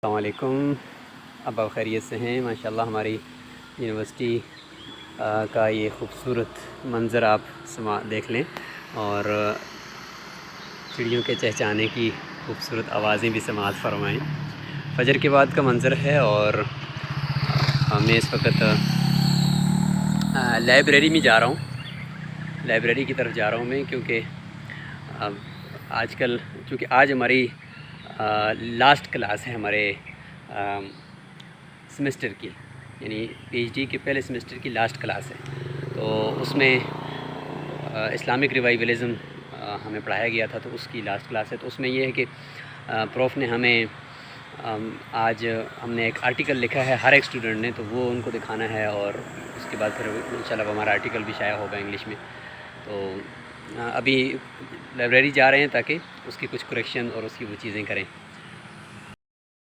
السلام علیکم۔ اب آپ خیریت سے ہیں؟ ماشاءاللہ ہماری یونیورسٹی کا یہ خوبصورت منظر آپ دیکھ لیں، اور چڑیوں کے چہچہانے کی خوبصورت آوازیں بھی سماعت فرمائیں۔ فجر کے بعد کا منظر ہے، اور میں اس وقت لائبریری میں جا رہا ہوں، لائبریری کی طرف جا رہا ہوں میں، کیونکہ آج کل چونکہ آج ہماری لاسٹ کلاس ہے ہمارے سیمسٹر کی، یعنی پی ایچ ڈی کے پہلے سیمسٹر کی لاسٹ کلاس ہے، تو اس میں اسلامک ریوائولزم ہمیں پڑھایا گیا تھا، تو اس کی لاسٹ کلاس ہے۔ تو اس میں یہ ہے کہ پروف نے ہمیں آج ہم نے ایک آرٹیکل لکھا ہے ہر ایک اسٹوڈنٹ نے، تو وہ ان کو دکھانا ہے، اور اس کے بعد پھر انشاءاللہ ہمارا آرٹیکل بھی شائع ہوگا انگلش میں۔ تو ابھی لائبریری جا رہے ہیں تاکہ اس کی کچھ کریکشن اور اس کی وہ چیزیں کریں۔